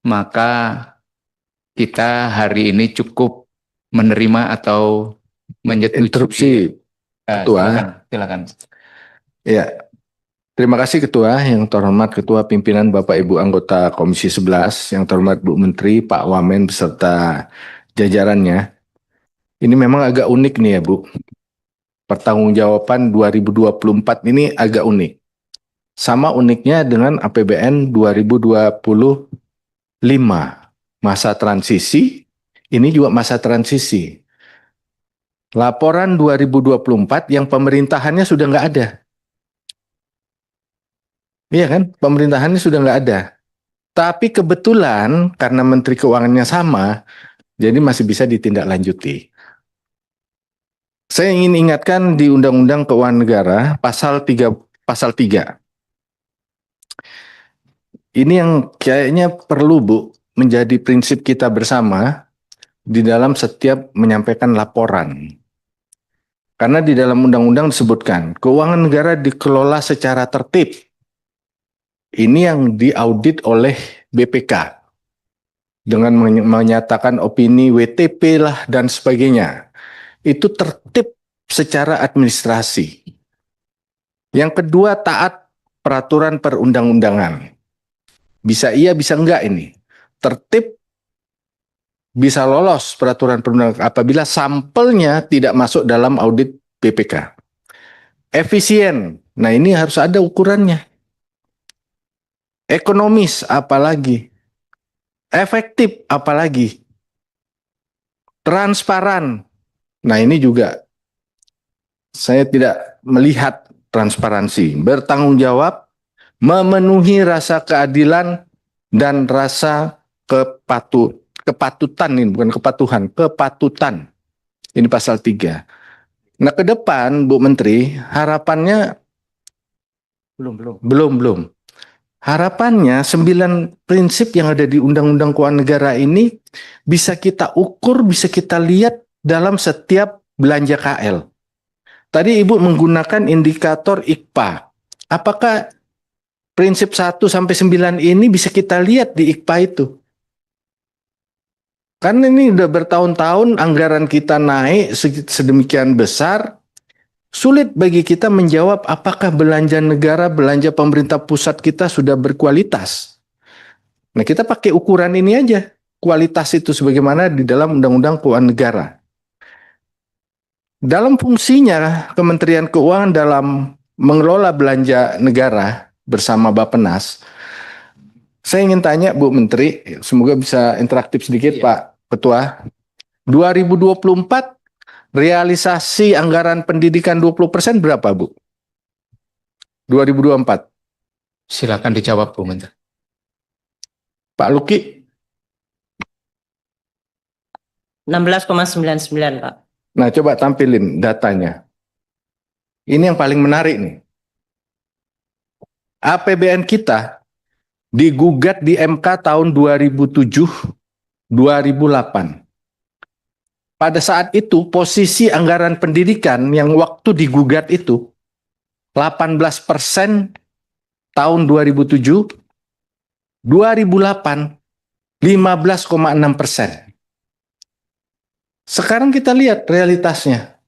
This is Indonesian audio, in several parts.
maka kita hari ini cukup menerima atau menyetujui. Interupsi, Ketua. Silakan. Ya, terima kasih Ketua. Yang terhormat Ketua Pimpinan Bapak Ibu anggota Komisi 11, yang terhormat Bu Menteri, Pak Wamen beserta jajarannya. Ini memang agak unik nih ya Bu. Pertanggungjawaban 2024 ini agak unik. Sama uniknya dengan APBN 2025. Masa transisi, ini juga masa transisi. Laporan 2024 yang pemerintahannya sudah nggak ada. Iya kan, pemerintahannya sudah nggak ada. Tapi kebetulan karena Menteri Keuangannya sama, jadi masih bisa ditindaklanjuti. Saya ingin ingatkan di Undang-Undang Keuangan Negara pasal 3. Ini yang kayaknya perlu Bu menjadi prinsip kita bersama di dalam setiap menyampaikan laporan. Karena di dalam undang-undang disebutkan keuangan negara dikelola secara tertib. Ini yang diaudit oleh BPK dengan menyatakan opini WTP lah dan sebagainya. Itu tertib secara administrasi. Yang kedua, taat peraturan perundang-undangan. Bisa iya, bisa enggak ini. Tertib bisa lolos peraturan perundang-undangan apabila sampelnya tidak masuk dalam audit BPK. Efisien, nah ini harus ada ukurannya. Ekonomis apalagi. Efektif apalagi. Transparan, nah ini juga saya tidak melihat transparansi. Bertanggung jawab, memenuhi rasa keadilan dan rasa kepatutan, ini bukan kepatuhan, kepatutan. Ini pasal 3. Nah, ke depan Bu Menteri, harapannya belum. Harapannya 9 prinsip yang ada di Undang-Undang Keuangan Negara ini bisa kita ukur, bisa kita lihat dalam setiap belanja KL. Tadi Ibu menggunakan indikator IKPA. Apakah prinsip 1 sampai 9 ini bisa kita lihat di IKPA itu? Karena ini udah bertahun-tahun anggaran kita naik sedemikian besar, sulit bagi kita menjawab apakah belanja negara, belanja pemerintah pusat kita sudah berkualitas. Nah, kita pakai ukuran ini aja, kualitas itu sebagaimana di dalam Undang-Undang Keuangan Negara. Dalam fungsinya Kementerian Keuangan dalam mengelola belanja negara bersama Bappenas, saya ingin tanya Bu Menteri, semoga bisa interaktif sedikit Pak Ketua. 2024 realisasi anggaran pendidikan 20% berapa Bu? 2024. Silakan dijawab Bu Menteri. Pak Luki? 16,99 Pak. Nah, coba tampilin datanya. Ini yang paling menarik nih. APBN kita digugat di MK tahun 2007-2008. Pada saat itu posisi anggaran pendidikan yang waktu digugat itu 18% tahun 2007, 2008 15,6%. Sekarang kita lihat realitasnya.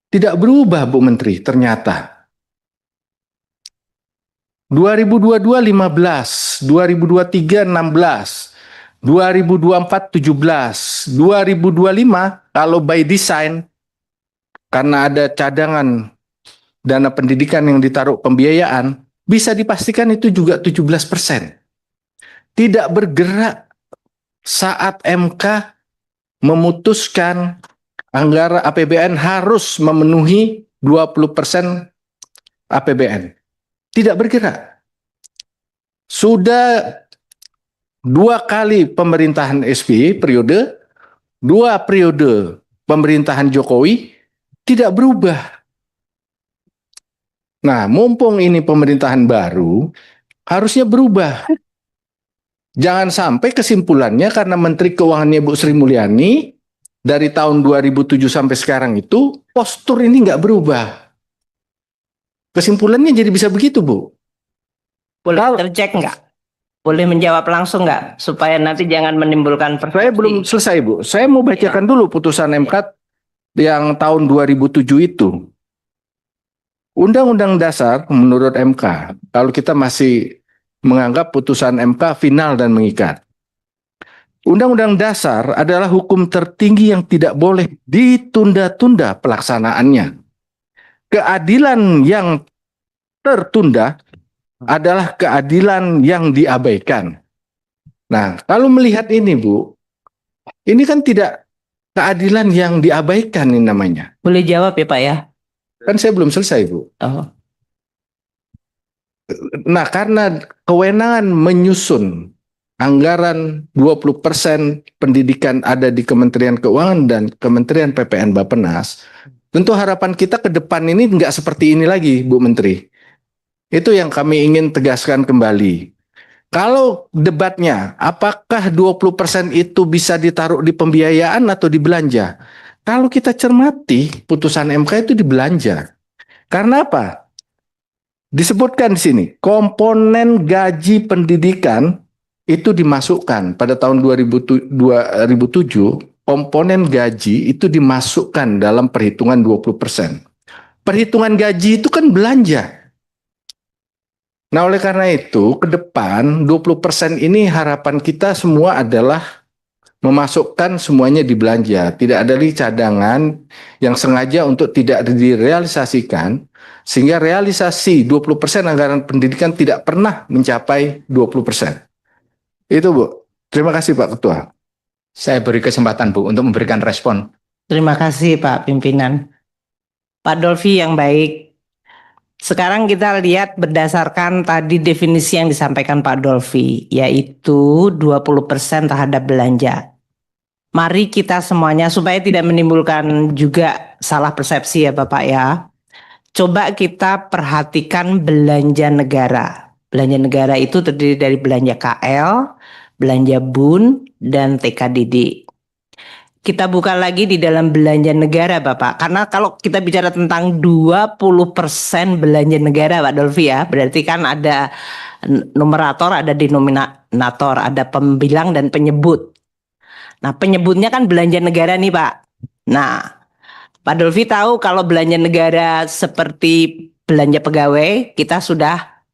Tidak berubah Bu Menteri ternyata. 2022 15, 2023 16, 2024 17, 2025 kalau by design karena ada cadangan dana pendidikan yang ditaruh pembiayaan, bisa dipastikan itu juga 17%. Tidak bergerak saat MK memutuskan anggaran APBN harus memenuhi 20% APBN. Tidak bergerak. Sudah 2 kali pemerintahan SBY periode, 2 periode pemerintahan Jokowi tidak berubah. Nah, mumpung ini pemerintahan baru, harusnya berubah. Jangan sampai kesimpulannya karena Menteri Keuangannya Bu Sri Mulyani dari tahun 2007 sampai sekarang itu postur ini nggak berubah. Kesimpulannya jadi bisa begitu Bu. Boleh tercek nggak? Boleh menjawab langsung nggak? Supaya nanti jangan menimbulkan persepsi. Saya belum selesai, Bu. Saya mau bacakan dulu putusan MK yang tahun 2007 itu. Undang-Undang Dasar menurut MK, kalau kita masih menganggap putusan MK final dan mengikat. Undang-Undang Dasar adalah hukum tertinggi yang tidak boleh ditunda-tunda pelaksanaannya. Keadilan yang tertunda adalah keadilan yang diabaikan. Nah, kalau melihat ini, Bu, ini kan tidak keadilan yang diabaikan ini namanya. Boleh jawab ya Pak ya? Kan saya belum selesai, Bu. Oh. Nah, karena kewenangan menyusun anggaran 20% pendidikan ada di Kementerian Keuangan dan Kementerian PPN Bappenas, tentu harapan kita ke depan ini nggak seperti ini lagi, Bu Menteri. Itu yang kami ingin tegaskan kembali. Kalau debatnya, apakah 20% itu bisa ditaruh di pembiayaan atau di belanja? Kalau kita cermati, putusan MK itu di belanja. Karena apa? Disebutkan di sini, komponen gaji pendidikan itu dimasukkan pada tahun 2007, komponen gaji itu dimasukkan dalam perhitungan 20%. Perhitungan gaji itu kan belanja. Nah, oleh karena itu, ke depan 20% ini harapan kita semua adalah memasukkan semuanya di belanja. Tidak ada lagi cadangan yang sengaja untuk tidak direalisasikan, sehingga realisasi 20% anggaran pendidikan tidak pernah mencapai 20%. Itu, Bu. Terima kasih, Pak Ketua. Saya beri kesempatan, Bu, untuk memberikan respon. Terima kasih Pak Pimpinan. Pak Dolfi yang baik. Sekarang kita lihat berdasarkan tadi definisi yang disampaikan Pak Dolfi, yaitu 20% terhadap belanja. Mari kita semuanya, supaya tidak menimbulkan juga salah persepsi ya Bapak ya, coba kita perhatikan belanja negara. Belanja negara itu terdiri dari belanja KL, belanja BUN, dan TKDD. Kita buka lagi di dalam belanja negara Bapak. Karena kalau kita bicara tentang 20% belanja negara Pak Dolfi ya, berarti kan ada numerator, ada denominator, ada pembilang dan penyebut. Nah, penyebutnya kan belanja negara nih Pak. Nah, Pak Dolfi tahu kalau belanja negara seperti belanja pegawai, kita sudah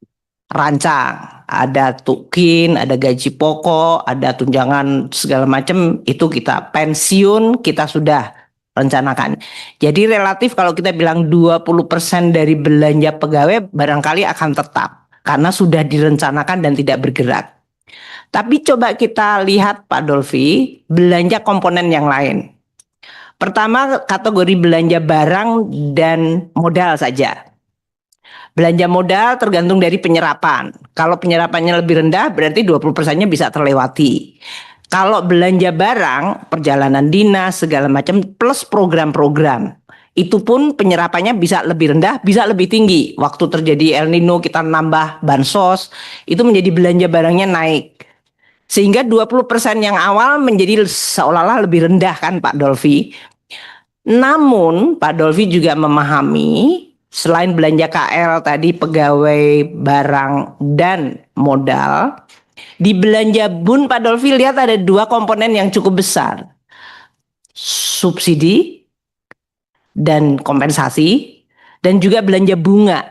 rancang. Ada tukin, ada gaji pokok, ada tunjangan segala macam, itu kita pensiun, kita sudah rencanakan. Jadi relatif kalau kita bilang 20% dari belanja pegawai barangkali akan tetap karena sudah direncanakan dan tidak bergerak. Tapi coba kita lihat Pak Dolfi, belanja komponen yang lain. Pertama kategori belanja barang dan modal saja. Belanja modal tergantung dari penyerapan. Kalau penyerapannya lebih rendah berarti 20%-nya bisa terlewati. Kalau belanja barang, perjalanan dinas, segala macam plus program-program, itu pun penyerapannya bisa lebih rendah, bisa lebih tinggi. Waktu terjadi El Nino kita nambah bansos, itu menjadi belanja barangnya naik. Sehingga 20% yang awal menjadi seolah-olah lebih rendah kan Pak Dolfi. Namun Pak Dolfi juga memahami selain belanja KL tadi pegawai, barang, dan modal, di belanja BUN Pak Dolfi lihat ada dua komponen yang cukup besar. Subsidi dan kompensasi, dan juga belanja bunga.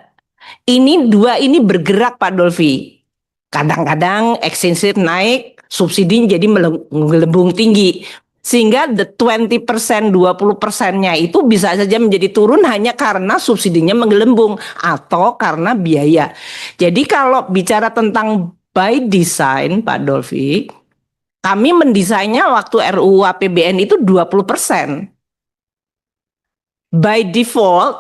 Ini dua ini bergerak Pak Dolfi. Kadang-kadang exchange rate naik, subsidi jadi melambung tinggi. Sehingga the 20%, 20%-nya itu bisa saja menjadi turun hanya karena subsidinya menggelembung atau karena biaya. Jadi kalau bicara tentang by design Pak Dolfi, kami mendesainnya waktu RUU APBN itu 20%. By default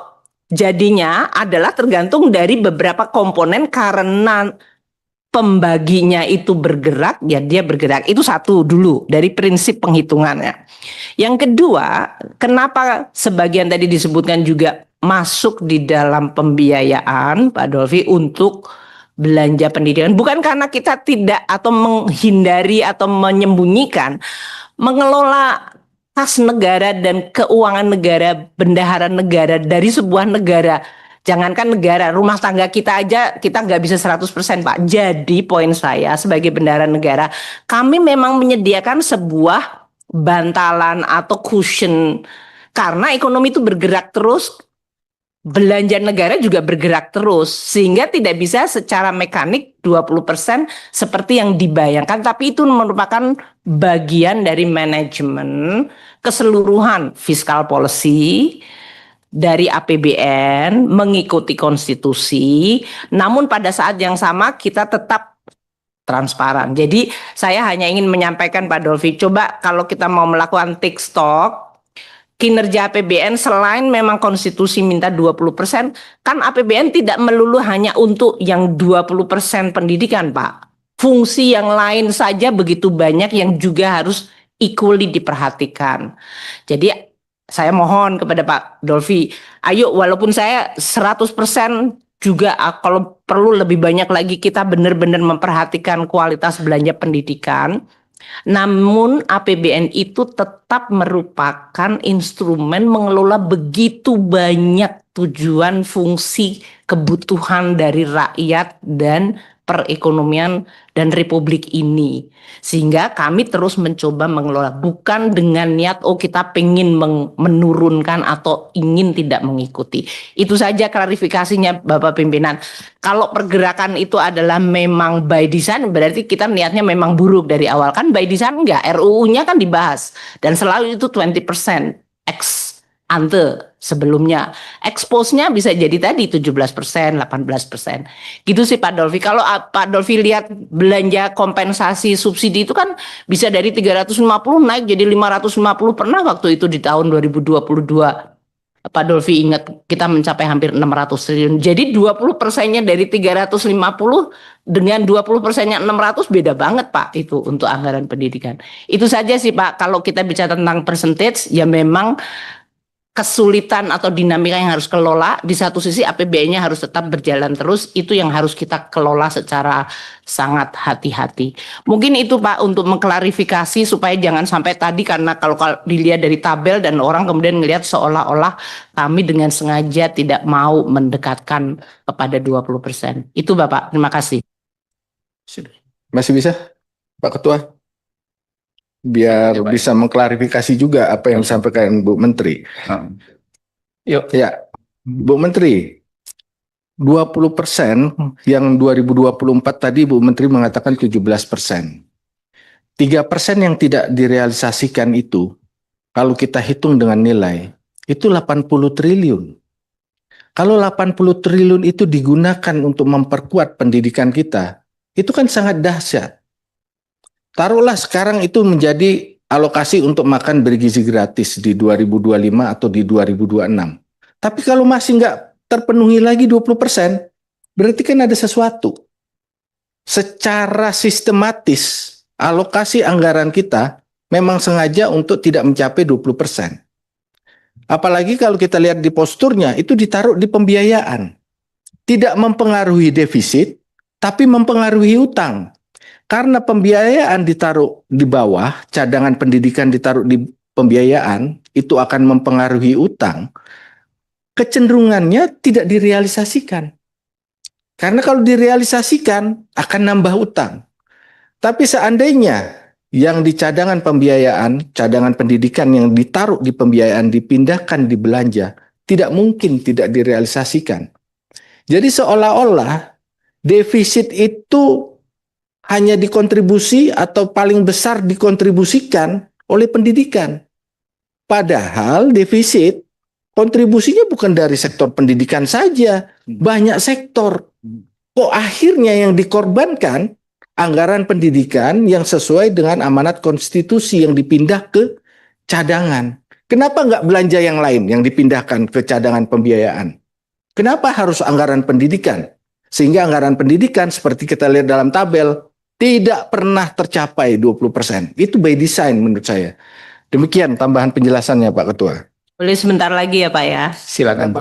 jadinya adalah tergantung dari beberapa komponen karena pembaginya itu bergerak, ya dia bergerak. Itu satu dulu dari prinsip penghitungannya. Yang kedua, kenapa sebagian tadi disebutkan juga masuk di dalam pembiayaan Pak Dolfi untuk belanja pendidikan. Bukan karena kita tidak atau menghindari atau menyembunyikan. Mengelola kas negara dan keuangan negara, bendahara negara dari sebuah negara Jangankan negara, rumah tangga kita aja kita nggak bisa 100% Pak. Jadi poin saya sebagai bendahara negara, kami memang menyediakan sebuah bantalan atau cushion karena ekonomi itu bergerak terus, belanja negara juga bergerak terus sehingga tidak bisa secara mekanik 20% seperti yang dibayangkan, tapi itu merupakan bagian dari manajemen keseluruhan fiskal policy dari APBN mengikuti konstitusi, namun pada saat yang sama kita tetap transparan. Jadi saya hanya ingin menyampaikan Pak Dolfi, coba kalau kita mau melakukan take stock kinerja APBN selain memang konstitusi minta 20%, kan APBN tidak melulu hanya untuk yang 20% pendidikan Pak. Fungsi yang lain saja begitu banyak yang juga harus equally diperhatikan. Jadi saya mohon kepada Pak Dolfi, ayo walaupun saya 100% juga kalau perlu lebih banyak lagi kita benar-benar memperhatikan kualitas belanja pendidikan. Namun APBN itu tetap merupakan instrumen mengelola begitu banyak tujuan, fungsi, kebutuhan dari rakyat dan perekonomian dan republik ini. Sehingga kami terus mencoba mengelola, bukan dengan niat kita pengen menurunkan atau ingin tidak mengikuti. Itu saja klarifikasinya Bapak Pimpinan. Kalau pergerakan itu adalah memang by design, berarti kita niatnya memang buruk dari awal. Kan by design enggak, RUU-nya kan dibahas dan selalu itu 20% ex ante sebelumnya. Expose-nya bisa jadi tadi 17%, 18%. Gitu sih Pak Dolfi. Kalau Pak Dolfi lihat belanja kompensasi subsidi itu kan bisa dari 350 naik jadi 550, pernah waktu itu di tahun 2022. Pak Dolfi ingat kita mencapai hampir 600 triliun. Jadi 20%-nya dari 350 dengan 20%-nya 600 beda banget Pak itu untuk anggaran pendidikan. Itu saja sih Pak, kalau kita bicara tentang percentage ya memang kesulitan atau dinamika yang harus kelola. Di satu sisi APBN-nya harus tetap berjalan terus, itu yang harus kita kelola secara sangat hati-hati. Mungkin itu Pak untuk mengklarifikasi supaya jangan sampai tadi, karena kalau dilihat dari tabel dan orang kemudian melihat seolah-olah kami dengan sengaja tidak mau mendekatkan kepada 20%. Itu Bapak, terima kasih. Masih bisa, Pak Ketua? Biar Ya, Pak. bisa mengklarifikasi juga apa yang disampaikan Bu Menteri. Yuk. Ya, Bu Menteri, 20% yang 2024 tadi Bu Menteri mengatakan 17%. 3% yang tidak direalisasikan itu, kalau kita hitung dengan nilai, itu 80 triliun. Kalau 80 triliun itu digunakan untuk memperkuat pendidikan kita, itu kan sangat dahsyat. Taruhlah sekarang itu menjadi alokasi untuk makan bergizi gratis di 2025 atau di 2026. Tapi kalau masih nggak terpenuhi lagi 20%, berarti kan ada sesuatu. Secara sistematis, alokasi anggaran kita memang sengaja untuk tidak mencapai 20%. Apalagi kalau kita lihat di posturnya, itu ditaruh di pembiayaan. Tidak mempengaruhi defisit, tapi mempengaruhi utang. Karena pembiayaan ditaruh di bawah, cadangan pendidikan ditaruh di pembiayaan, itu akan mempengaruhi utang, kecenderungannya tidak direalisasikan. Karena kalau direalisasikan, akan nambah utang. Tapi seandainya yang di cadangan pembiayaan, cadangan pendidikan yang ditaruh di pembiayaan dipindahkan di belanja, tidak mungkin tidak direalisasikan. Jadi seolah-olah defisit itu hanya dikontribusi atau paling besar dikontribusikan oleh pendidikan. Padahal defisit kontribusinya bukan dari sektor pendidikan saja, banyak sektor. Kok akhirnya yang dikorbankan anggaran pendidikan yang sesuai dengan amanat konstitusi yang dipindah ke cadangan? Kenapa nggak belanja yang lain yang dipindahkan ke cadangan pembiayaan? Kenapa harus anggaran pendidikan? Sehingga anggaran pendidikan seperti kita lihat dalam tabel tidak pernah tercapai 20%. Itu by design menurut saya. Demikian tambahan penjelasannya Pak Ketua. Boleh sebentar lagi ya Pak ya. Silakan Bu.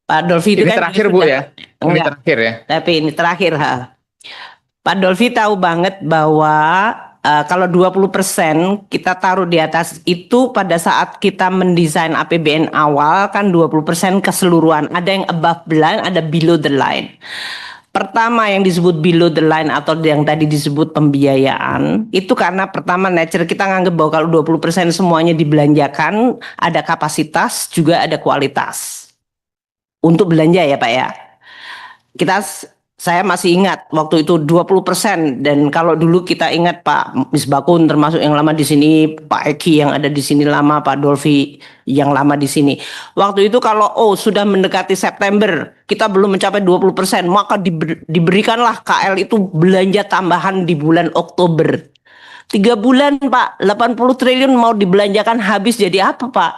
Pak Dolfi itu Ini kan terakhir juga Bu sudah- ya. Ini Enggak. terakhir ya. Tapi ini terakhir Pak Dolfi tahu banget bahwa kalau 20% kita taruh di atas itu pada saat kita mendesain APBN awal kan 20% keseluruhan. Ada yang above the line, ada below the line. Pertama yang disebut below the line atau yang tadi disebut pembiayaan itu karena pertama nature kita nganggep bahwa kalau 20% semuanya dibelanjakan ada kapasitas juga ada kualitas untuk belanja ya Pak ya. Saya masih ingat waktu itu 20% dan kalau dulu kita ingat Pak Misbakun termasuk yang lama di sini, Pak Eki yang ada di sini lama, Pak Dolfi yang lama di sini. Waktu itu kalau sudah mendekati September kita belum mencapai 20% maka diberikanlah KL itu belanja tambahan di bulan Oktober. 3 bulan Pak, 80 triliun mau dibelanjakan habis jadi apa Pak?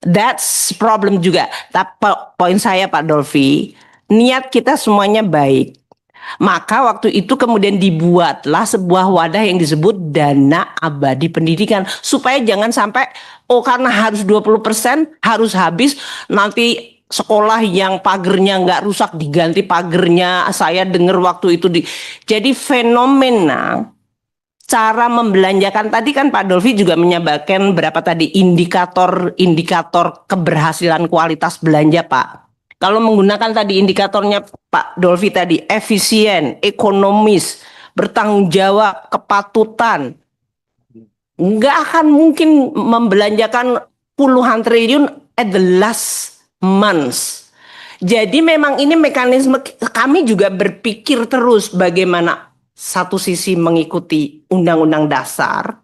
That's problem juga. Tapi poin saya Pak Dolfi, niat kita semuanya baik. Maka waktu itu kemudian dibuatlah sebuah wadah yang disebut dana abadi pendidikan. Supaya jangan sampai karena harus 20% harus habis nanti sekolah yang pagernya nggak rusak diganti pagernya. Saya dengar waktu itu jadi fenomena cara membelanjakan tadi kan Pak Dolfi juga menyampaikan berapa tadi indikator keberhasilan kualitas belanja Pak. Kalau menggunakan tadi indikatornya Pak Dolfi tadi efisien, ekonomis, bertanggung jawab, kepatutan, nggak akan mungkin membelanjakan puluhan triliun at the last months. Jadi memang ini mekanisme kami juga berpikir terus bagaimana satu sisi mengikuti undang-undang dasar,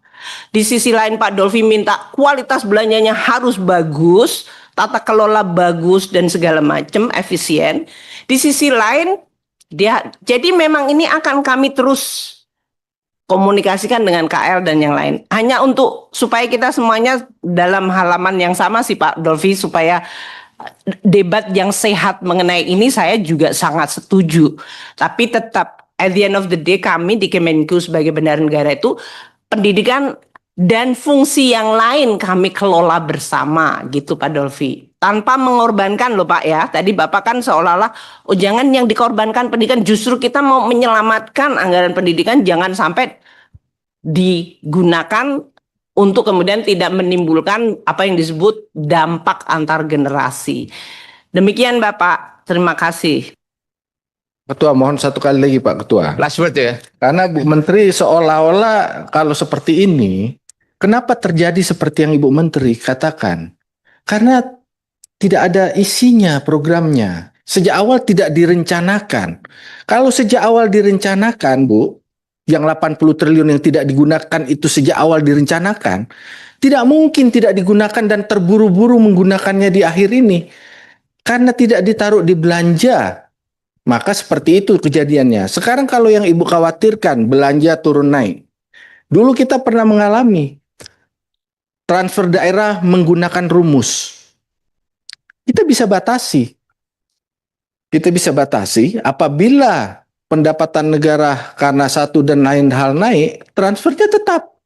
di sisi lain Pak Dolfi minta kualitas belanjanya harus bagus, tata kelola bagus dan segala macam efisien. Di sisi lain jadi memang ini akan kami terus komunikasikan dengan KL dan yang lain. Hanya untuk supaya kita semuanya dalam halaman yang sama sih Pak Dolfi supaya debat yang sehat mengenai ini saya juga sangat setuju. Tapi tetap at the end of the day kami di Kemenku sebagai bendahara negara itu pendidikan dan fungsi yang lain kami kelola bersama gitu Pak Dolfi. Tanpa mengorbankan loh Pak ya. Tadi Bapak kan seolah-olah jangan yang dikorbankan pendidikan, justru kita mau menyelamatkan anggaran pendidikan jangan sampai digunakan untuk kemudian tidak menimbulkan apa yang disebut dampak antar generasi. Demikian Bapak, terima kasih. Ketua, mohon satu kali lagi Pak Ketua. Last word ya. Karena Bu Menteri seolah-olah kalau seperti ini, kenapa terjadi seperti yang Ibu Menteri katakan? Karena tidak ada isinya programnya. Sejak awal tidak direncanakan. Kalau sejak awal direncanakan, Bu, yang 80 triliun yang tidak digunakan itu sejak awal direncanakan, tidak mungkin tidak digunakan dan terburu-buru menggunakannya di akhir ini. Karena tidak ditaruh di belanja. Maka seperti itu kejadiannya. Sekarang kalau yang Ibu khawatirkan belanja turun naik. Dulu kita pernah mengalami transfer daerah menggunakan rumus. Kita bisa batasi. Kita bisa batasi apabila pendapatan negara karena satu dan lain hal naik, transfernya tetap.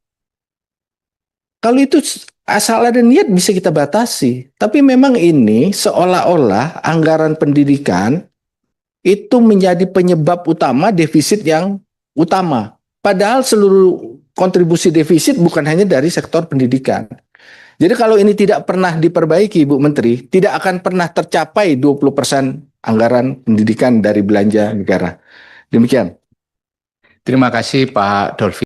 Kalau itu asal ada niat bisa kita batasi. Tapi memang ini seolah-olah anggaran pendidikan itu menjadi penyebab utama defisit yang utama. Padahal seluruh kontribusi defisit bukan hanya dari sektor pendidikan. Jadi kalau ini tidak pernah diperbaiki, Bu Menteri, tidak akan pernah tercapai 20% anggaran pendidikan dari belanja negara. Demikian. Terima kasih Pak Dolfi.